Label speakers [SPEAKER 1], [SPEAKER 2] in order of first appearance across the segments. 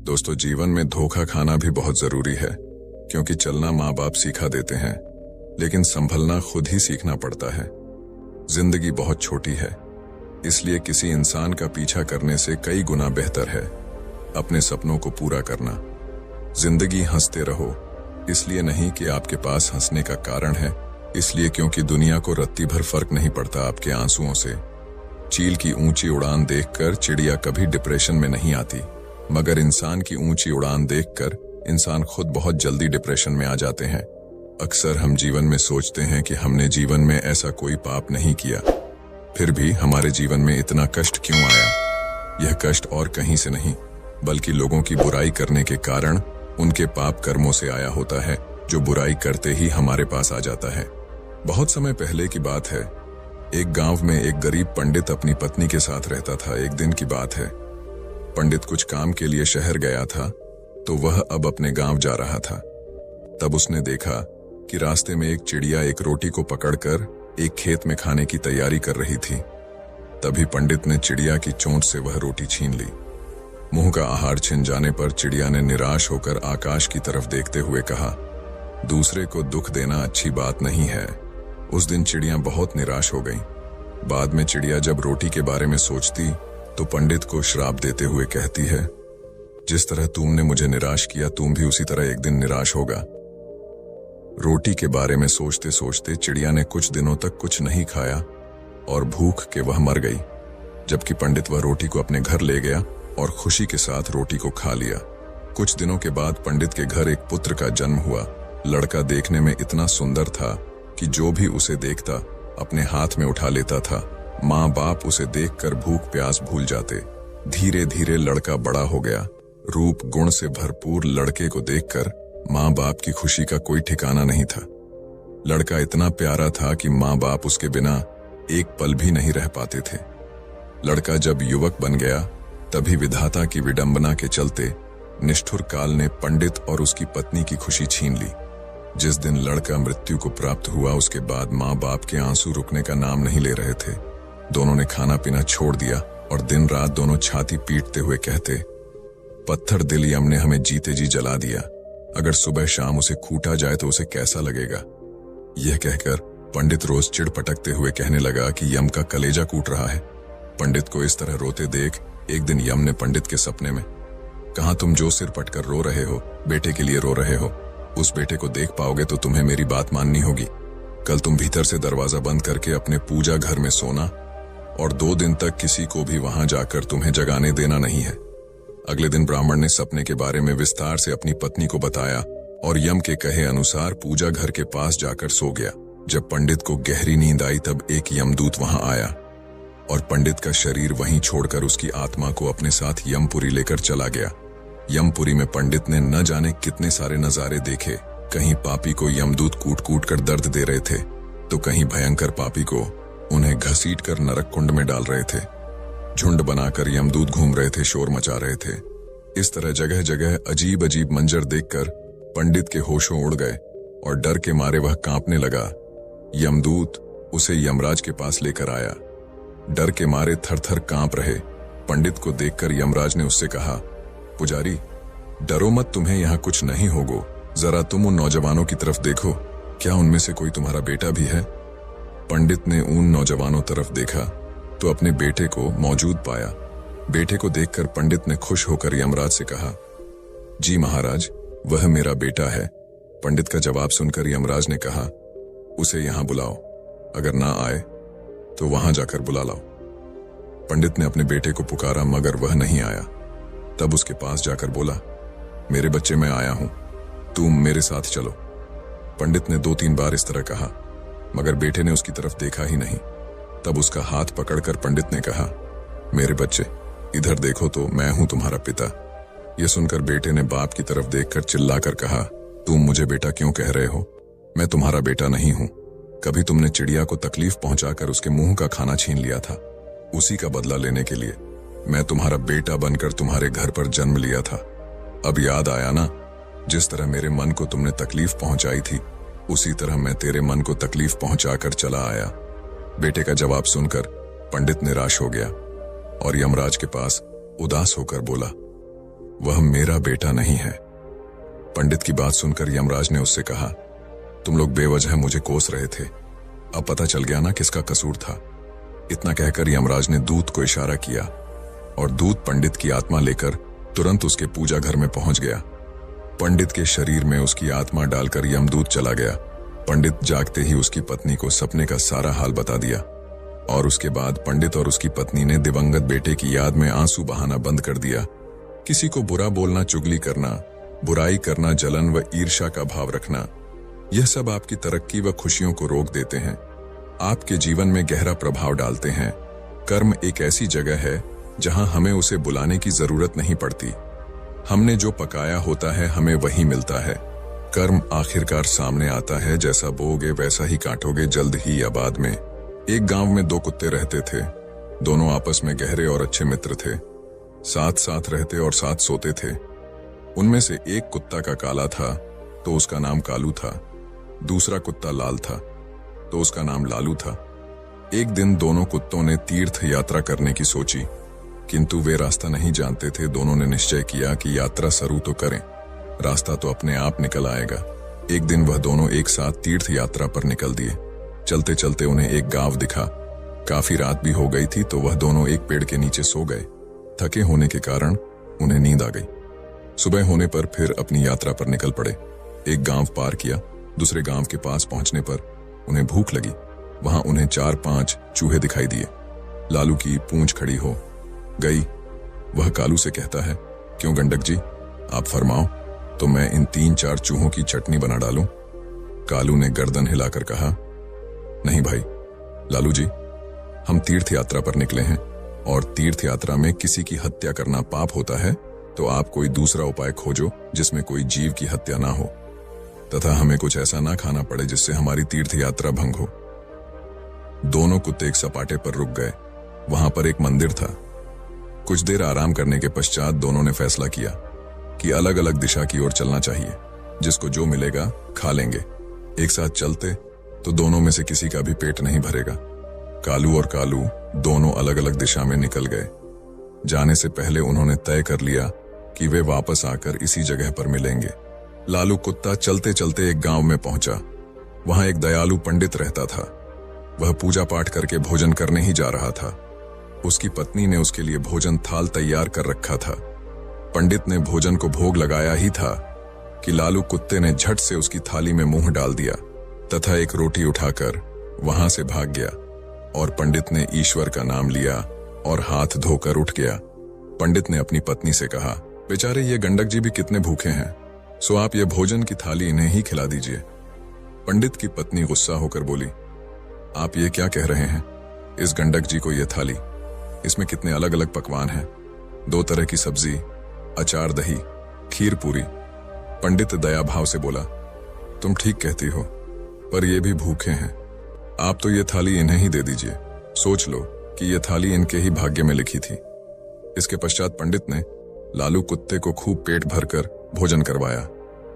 [SPEAKER 1] दोस्तों, जीवन में धोखा खाना भी बहुत जरूरी है, क्योंकि चलना माँ बाप सिखा देते हैं, लेकिन संभलना खुद ही सीखना पड़ता है। जिंदगी बहुत छोटी है, इसलिए किसी इंसान का पीछा करने से कई गुना बेहतर है अपने सपनों को पूरा करना। जिंदगी हंसते रहो, इसलिए नहीं कि आपके पास हंसने का कारण है, इसलिए क्योंकि दुनिया को रत्ती भर फर्क नहीं पड़ता आपके आंसुओं से। चील की ऊंची उड़ान देखकर चिड़िया कभी डिप्रेशन में नहीं आती, मगर इंसान की ऊंची उड़ान देखकर इंसान खुद बहुत जल्दी डिप्रेशन में आ जाते हैं। अक्सर हम जीवन में सोचते हैं कि हमने जीवन में ऐसा कोई पाप नहीं किया, फिर भी हमारे जीवन में इतना कष्ट क्यों आया। यह कष्ट और कहीं से नहीं, बल्कि लोगों की बुराई करने के कारण उनके पाप कर्मों से आया होता है, जो बुराई करते ही हमारे पास आ जाता है। बहुत समय पहले की बात है, एक गांव में एक गरीब पंडित अपनी पत्नी के साथ रहता था। एक दिन की बात है, पंडित कुछ काम के लिए शहर गया था, तो वह अब अपने गांव जा रहा था। तब उसने देखा कि रास्ते में एक चिड़िया एक रोटी को पकड़कर एक खेत में खाने की तैयारी कर रही थी। तभी पंडित ने चिड़िया की चोंच से वह रोटी छीन ली। मुंह का आहार छिन जाने पर चिड़िया ने निराश होकर आकाश की तरफ देखते हुए कहा, दूसरे को दुख देना अच्छी बात नहीं है। उस दिन चिड़िया बहुत निराश हो गई। बाद में चिड़िया जब रोटी के बारे में सोचती तो पंडित को श्राप देते हुए कहती है, जिस तरह तुमने मुझे निराश किया, तुम भी उसी तरह एक दिन निराश होगा। रोटी के बारे में सोचते सोचते चिड़िया ने कुछ दिनों तक कुछ नहीं खाया और भूख के वह मर गई, जबकि पंडित वह रोटी को अपने घर ले गया और खुशी के साथ रोटी को खा लिया। कुछ दिनों के बाद पंडित के घर एक पुत्र का जन्म हुआ। लड़का देखने में इतना सुंदर था कि जो भी उसे देखता अपने हाथ में उठा लेता था। माँ बाप उसे देखकर भूख प्यास भूल जाते। धीरे धीरे लड़का बड़ा हो गया। रूप गुण से भरपूर लड़के को देखकर माँ बाप की खुशी का कोई ठिकाना नहीं था। लड़का इतना प्यारा था कि माँ बाप उसके बिना एक पल भी नहीं रह पाते थे। लड़का जब युवक बन गया, तभी विधाता की विडंबना के चलते निष्ठुर काल ने पंडित और उसकी पत्नी की खुशी छीन ली। जिस दिन लड़का मृत्यु को प्राप्त हुआ, उसके बाद माँ बाप के आंसू रुकने का नाम नहीं ले रहे थे। दोनों ने खाना पीना छोड़ दिया और दिन रात दोनों छाती पीटते हुए कहते, पत्थर दिल यम ने हमें जीते जी जला दिया। अगर सुबह शाम उसे कूटा जाए तो उसे कैसा लगेगा। यह कहकर पंडित रोज चिढ़ पटकते हुए कहने लगा कि यम का कलेजा कूट रहा है। पंडित को इस तरह रोते देख एक दिन यम ने पंडित के सपने में कहा, तुम जो सिर पटकर रो रहे हो, बेटे के लिए रो रहे हो। उस बेटे को देख पाओगे तो तुम्हें मेरी बात माननी होगी। कल तुम भीतर से दरवाजा बंद करके अपने पूजा घर में सोना और 2 दिन तक किसी को भी वहां जाकर तुम्हें जगाने देना नहीं है। अगले दिन ब्राह्मण ने सपने के बारे में विस्तार से अपनी पत्नी को बताया और यम के कहे अनुसार पूजा घर के पास जाकर सो गया। जब पंडित को गहरी नींद आई, तब एक यमदूत वहां आया और पंडित का शरीर वहीं छोड़कर उसकी आत्मा को अपने साथ यमपुरी लेकर चला गया। यमपुरी में पंडित ने न जाने कितने सारे नजारे देखे। कहीं पापी को यमदूत कूट कूट कर दर्द दे रहे थे, तो कहीं भयंकर पापी को उन्हें घसीट कर नरक कुंड में डाल रहे थे। झुंड बनाकर यमदूत घूम रहे थे, शोर मचा रहे थे। इस तरह जगह जगह अजीब अजीब मंजर देखकर पंडित के होशों उड़ गए और डर के मारे वह कांपने लगा। यमदूत उसे यमराज के पास लेकर आया। डर के मारे थर थर कांप रहे पंडित को देखकर यमराज ने उससे कहा, पुजारी, डरो मत, तुम्हें यहाँ कुछ नहीं होगो। जरा तुम उन नौजवानों की तरफ देखो, क्या उनमें से कोई तुम्हारा बेटा भी है। पंडित ने उन नौजवानों तरफ देखा तो अपने बेटे को मौजूद पाया। बेटे को देखकर पंडित ने खुश होकर यमराज से कहा, जी महाराज, वह मेरा बेटा है। पंडित का जवाब सुनकर यमराज ने कहा, उसे यहाँ बुलाओ, अगर ना आए तो वहां जाकर बुला लाओ। पंडित ने अपने बेटे को पुकारा, मगर वह नहीं आया। तब उसके पास जाकर बोला, मेरे बच्चे, मैं आया हूं, तुम मेरे साथ चलो। पंडित ने 2-3 बार इस तरह कहा, मगर बेटे ने उसकी तरफ देखा ही नहीं। तब उसका हाथ पकड़कर पंडित ने कहा, मेरे बच्चे, इधर देखो तो मैं हूं तुम्हारा पिता। यह सुनकर बेटे ने बाप की तरफ देखकर चिल्लाकर कहा, तुम मुझे बेटा क्यों कह रहे हो? मैं तुम्हारा बेटा नहीं हूं। कभी तुमने चिड़िया को तकलीफ पहुंचाकर उसके मुंह का खाना छीन लिया था। उसी का बदला लेने के लिए मैं तुम्हारा बेटा बनकर तुम्हारे घर पर जन्म लिया था। अब याद आया ना, जिस तरह मेरे मन को तुमने तकलीफ पहुंचाई थी, उसी तरह मैं तेरे मन को तकलीफ पहुंचाकर चला आया। बेटे का जवाब सुनकर पंडित निराश हो गया और यमराज के पास उदास होकर बोला, वह मेरा बेटा नहीं है। पंडित की बात सुनकर यमराज ने उससे कहा, तुम लोग बेवजह मुझे कोस रहे थे, अब पता चल गया ना किसका कसूर था। इतना कहकर यमराज ने दूत को इशारा किया और दूत पंडित की आत्मा लेकर तुरंत उसके पूजा घर में पहुंच गया। पंडित के शरीर में उसकी आत्मा डालकर यमदूत चला गया। पंडित जागते ही उसकी पत्नी को सपने का सारा हाल बता दिया और उसके बाद पंडित और उसकी पत्नी ने दिवंगत बेटे की याद में आंसू बहाना बंद कर दिया। किसी को बुरा बोलना, चुगली करना, बुराई करना, जलन व ईर्ष्या का भाव रखना, यह सब आपकी तरक्की व खुशियों को रोक देते हैं, आपके जीवन में गहरा प्रभाव डालते हैं। कर्म एक ऐसी जगह है जहां हमें उसे बुलाने की जरूरत नहीं पड़ती। हमने जो पकाया होता है हमें वही मिलता है। कर्म आखिरकार सामने आता है, जैसा बोओगे वैसा ही काटोगे, जल्द ही या बाद में। एक गांव में 2 कुत्ते रहते थे। दोनों आपस में गहरे और अच्छे मित्र थे। साथ साथ रहते और साथ सोते थे। उनमें से एक कुत्ता का काला था तो उसका नाम कालू था, दूसरा कुत्ता लाल था तो उसका नाम लालू था। एक दिन दोनों कुत्तों ने तीर्थ यात्रा करने की सोची, किंतु वे रास्ता नहीं जानते थे। दोनों ने निश्चय किया कि यात्रा शुरू तो करें, रास्ता तो अपने आप निकल आएगा। एक दिन वह दोनों एक साथ तीर्थ यात्रा पर निकल दिए। चलते चलते उन्हें एक गांव दिखा। काफी रात भी हो गई थी तो वह दोनों एक पेड़ के नीचे सो गए। थके होने के कारण उन्हें नींद आ गई। सुबह होने पर फिर अपनी यात्रा पर निकल पड़े। एक गांव पार किया। दूसरे गांव के पास पहुंचने पर उन्हें भूख लगी। वहां उन्हें 4-5 चूहे दिखाई दिए। लालू की पूंछ खड़ी हो गई। वह कालू से कहता है, क्यों गंडक जी, आप फरमाओ तो मैं इन 3-4 चूहों की चटनी बना डालूं। कालू ने गर्दन हिलाकर कहा, नहीं भाई लालू जी, हम तीर्थ यात्रा पर निकले हैं और तीर्थ यात्रा में किसी की हत्या करना पाप होता है, तो आप कोई दूसरा उपाय खोजो जिसमें कोई जीव की हत्या ना हो तथा हमें कुछ ऐसा ना खाना पड़े जिससे हमारी तीर्थ यात्रा भंग हो। दोनों कुत्ते एक सपाटे पर रुक गए। वहां पर एक मंदिर था। कुछ देर आराम करने के पश्चात दोनों ने फैसला किया कि अलग अलग दिशा की ओर चलना चाहिए। जिसको जो मिलेगा खा लेंगे। एक साथ चलते तो दोनों में से किसी का भी पेट नहीं भरेगा। कालू और कालू दोनों अलग अलग दिशा में निकल गए। जाने से पहले उन्होंने तय कर लिया कि वे वापस आकर इसी जगह पर मिलेंगे। लालू कुत्ता चलते चलते एक गांव में पहुंचा। वहां एक दयालु पंडित रहता था। वह पूजा पाठ करके भोजन करने ही जा रहा था। उसकी पत्नी ने उसके लिए भोजन थाल तैयार कर रखा था। पंडित ने भोजन को भोग लगाया ही था कि लालू कुत्ते ने झट से उसकी थाली में मुंह डाल दिया तथा एक रोटी उठाकर वहां से भाग गया और पंडित ने ईश्वर का नाम लिया और हाथ धोकर उठ गया। पंडित ने अपनी पत्नी से कहा, बेचारे ये गंडक जी भी कितने भूखे हैं, सो आप ये भोजन की थाली इन्हें ही खिला दीजिए। पंडित की पत्नी गुस्सा होकर बोली, आप ये क्या कह रहे हैं? इस गंडक जी को ये थाली, इसमें कितने अलग अलग पकवान हैं, 2 तरह की सब्जी, अचार, दही, खीर, पूरी। पंडित दया भाव से बोला, तुम ठीक कहती हो, पर ये भी भूखे हैं। आप तो ये थाली इन्हें ही दे दीजिए। सोच लो कि ये थाली इनके ही भाग्य में लिखी थी। इसके पश्चात पंडित ने लालू कुत्ते को खूब पेट भरकर भोजन करवाया।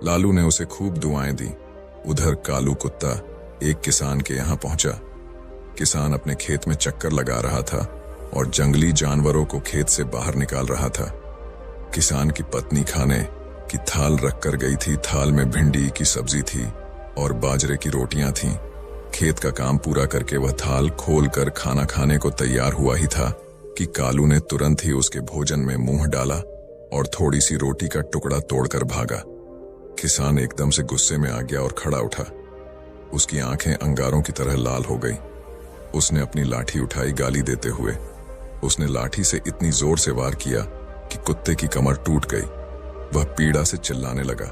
[SPEAKER 1] लालू ने उसे खूब दुआएं दी। उधर कालू कुत्ता एक किसान के यहाँ पहुंचा। किसान अपने खेत में चक्कर लगा रहा था और जंगली जानवरों को खेत से बाहर निकाल रहा था। किसान की पत्नी खाने की थाल रख कर गई थी। थाल में भिंडी की सब्जी थी और बाजरे की रोटियां थीं। खेत का काम पूरा करके वह थाल खोलकर खाना खाने को तैयार हुआ ही था कि कालू ने तुरंत ही उसके भोजन में मुंह डाला और थोड़ी सी रोटी का टुकड़ा तोड़कर भागा। किसान एकदम से गुस्से में आ गया और खड़ा उठा। उसकी आंखें अंगारों की तरह लाल हो गई। उसने अपनी लाठी उठाई गाली देते हुए। उसने लाठी से इतनी जोर से वार किया कि कुत्ते की कमर टूट गई। वह पीड़ा से चिल्लाने लगा।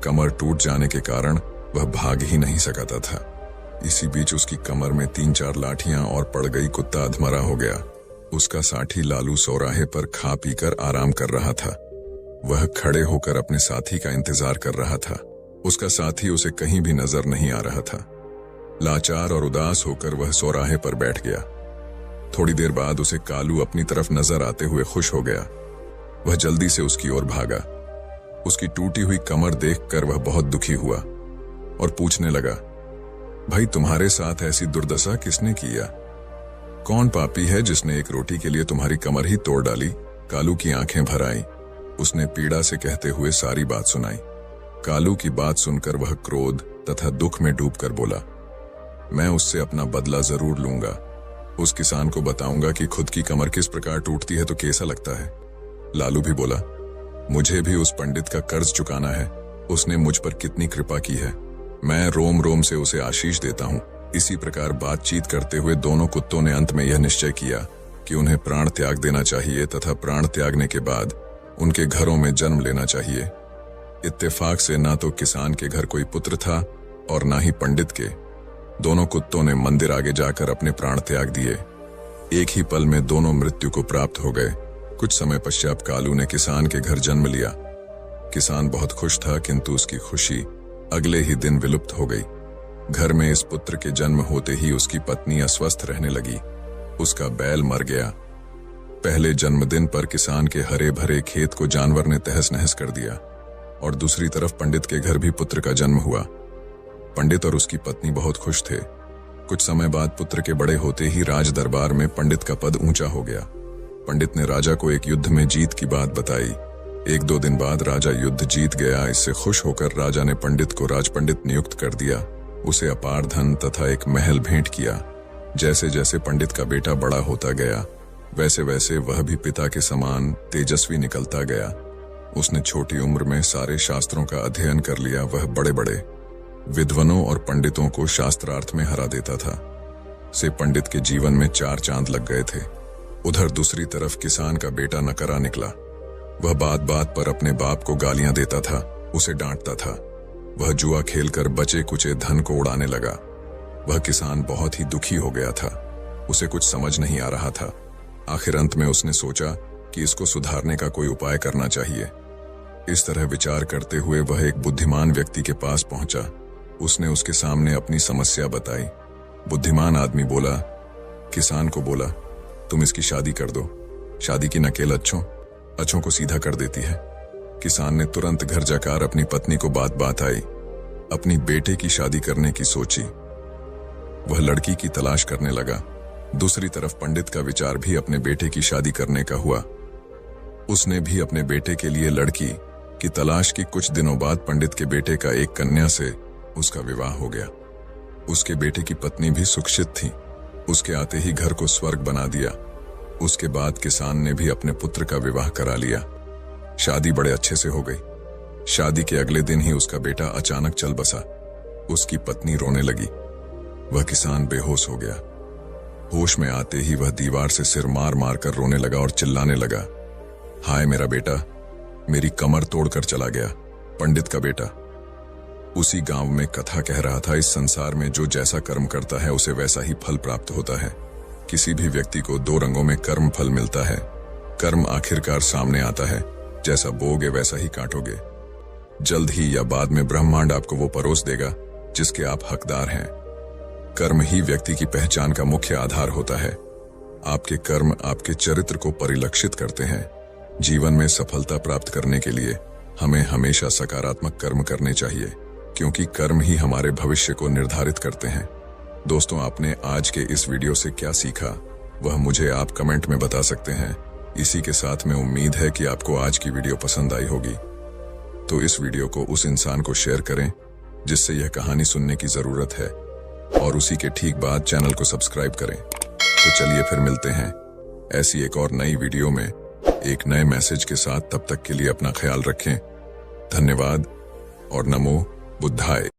[SPEAKER 1] कमर टूट जाने के कारण वह भाग ही नहीं सकता था। इसी बीच उसकी कमर में 3-4 लाठियां और पड़ गई। कुत्ता अधमरा हो गया। उसका साथी लालू चौराहे पर खा पीकर आराम कर रहा था। वह खड़े होकर अपने साथी का इंतजार कर रहा था। उसका साथी उसे कहीं भी नजर नहीं आ रहा था। लाचार और उदास होकर वह चौराहे पर बैठ गया। थोड़ी देर बाद उसे कालू अपनी तरफ नजर आते हुए खुश हो गया। वह जल्दी से उसकी ओर भागा। उसकी टूटी हुई कमर देखकर वह बहुत दुखी हुआ और पूछने लगा, भाई तुम्हारे साथ ऐसी दुर्दशा किसने किया? कौन पापी है जिसने एक रोटी के लिए तुम्हारी कमर ही तोड़ डाली? कालू की आंखें भर आई। उसने पीड़ा से कहते हुए सारी बात सुनाई। कालू की बात सुनकर वह क्रोध तथा दुख में डूबकर बोला, मैं उससे अपना बदला जरूर लूंगा। उस किसान को बताऊंगा कि खुद की कमर किस प्रकार टूटती है तो कैसा लगता है। लालू भी बोला, मुझे भी उस पंडित का कर्ज चुकाना है। उसने मुझ पर कितनी कृपा की है। मैं रोम रोम से उसे आशीष देता हूँ। इसी प्रकार बातचीत करते हुए दोनों कुत्तों ने अंत में यह निश्चय किया कि उन्हें प्राण त्याग देना चाहिए तथा प्राण त्यागने के बाद उनके घरों में जन्म लेना चाहिए। इत्तेफाक से ना तो किसान के घर कोई पुत्र था और ना ही पंडित के। दोनों कुत्तों ने मंदिर आगे जाकर अपने प्राण त्याग दिए। एक ही पल में दोनों मृत्यु को प्राप्त हो गए। कुछ समय पश्चात कालू ने किसान के घर जन्म लिया। किसान बहुत खुश था, किंतु उसकी खुशी अगले ही दिन विलुप्त हो गई। घर में इस पुत्र के जन्म होते ही उसकी पत्नी अस्वस्थ रहने लगी। उसका बैल मर गया। पहले जन्मदिन पर किसान के हरे भरे खेत को जानवर ने तहस नहस कर दिया और दूसरी तरफ पंडित के घर भी पुत्र का जन्म हुआ। पंडित और उसकी पत्नी बहुत खुश थे। कुछ समय बाद पुत्र के बड़े होते ही राज दरबार में पंडित का पद ऊंचा हो गया। पंडित ने राजा को एक युद्ध में जीत की बात बताई। 1-2 दिन बाद राजा युद्ध जीत गया। इससे खुश होकर राजा ने पंडित को राजपंडित नियुक्त कर दिया। उसे अपार धन तथा एक महल भेंट किया। जैसे जैसे पंडित का बेटा बड़ा होता गया, वैसे वैसे वह भी पिता के समान तेजस्वी निकलता गया। उसने छोटी उम्र में सारे शास्त्रों का अध्ययन कर लिया। वह बड़े बड़े विद्वानों और पंडितों को शास्त्रार्थ में हरा देता था। से पंडित के जीवन में 4 चांद लग गए थे। उधर दूसरी तरफ किसान का बेटा नकरा निकला। वह बात बात पर अपने बाप को गालियां देता था, उसे डांटता था। वह जुआ खेलकर बचे कुचे धन को उड़ाने लगा। वह किसान बहुत ही दुखी हो गया था। उसे कुछ समझ नहीं आ रहा था। आखिर अंत में उसने सोचा कि इसको सुधारने का कोई उपाय करना चाहिए। इस तरह विचार करते हुए वह एक बुद्धिमान व्यक्ति के पास पहुंचा। उसने उसके सामने अपनी समस्या बताई। बुद्धिमान आदमी बोला, किसान को बोला, तुम इसकी शादी कर दो। शादी की नकेल अच्छों को सीधा कर देती है। किसान ने तुरंत घर जाकर अपनी पत्नी को बात आई। अपनी बेटे की शादी करने की सोची। वह लड़की की तलाश करने लगा। दूसरी तरफ पंडित का विचार भी अपने बेटे की शादी करने का हुआ। उसने भी अपने बेटे के लिए लड़की की तलाश की। कुछ दिनों बाद पंडित के बेटे का एक कन्या से उसका विवाह हो गया। उसके बेटे की पत्नी भी सुशिक्षित थी। उसके आते ही घर को स्वर्ग बना दिया। उसके बाद किसान ने भी अपने पुत्र का विवाह करा लिया। शादी बड़े अच्छे से हो गई। शादी के अगले दिन ही उसका बेटा अचानक चल बसा। उसकी पत्नी रोने लगी। वह किसान बेहोश हो गया। होश में आते ही वह दीवार से सिर मार मार कर रोने लगा और चिल्लाने लगा, हाय मेरा बेटा, मेरी कमर तोड़कर चला गया। पंडित का बेटा उसी गांव में कथा कह रहा था, इस संसार में जो जैसा कर्म करता है उसे वैसा ही फल प्राप्त होता है। किसी भी व्यक्ति को 2 रंगों में कर्म फल मिलता है। कर्म आखिरकार सामने आता है, जैसा बोगे वैसा ही काटोगे। जल्द ही या बाद में ब्रह्मांड आपको वो परोस देगा जिसके आप हकदार हैं। कर्म ही व्यक्ति की पहचान का मुख्य आधार होता है। आपके कर्म आपके चरित्र को परिलक्षित करते हैं। जीवन में सफलता प्राप्त करने के लिए हमें हमेशा सकारात्मक कर्म करने चाहिए, क्योंकि कर्म ही हमारे भविष्य को निर्धारित करते हैं। दोस्तों, आपने आज के इस वीडियो से क्या सीखा वह मुझे आप कमेंट में बता सकते हैं। इसी के साथ में उम्मीद है कि आपको आज की वीडियो पसंद आई होगी। तो इस वीडियो को उस इंसान को शेयर करें जिससे यह कहानी सुनने की जरूरत है, और उसी के ठीक बाद चैनल को सब्सक्राइब करें। तो चलिए फिर मिलते हैं ऐसी एक और नई वीडियो में एक नए मैसेज के साथ। तब तक के लिए अपना ख्याल रखें। धन्यवाद और नमो बुद्धाय।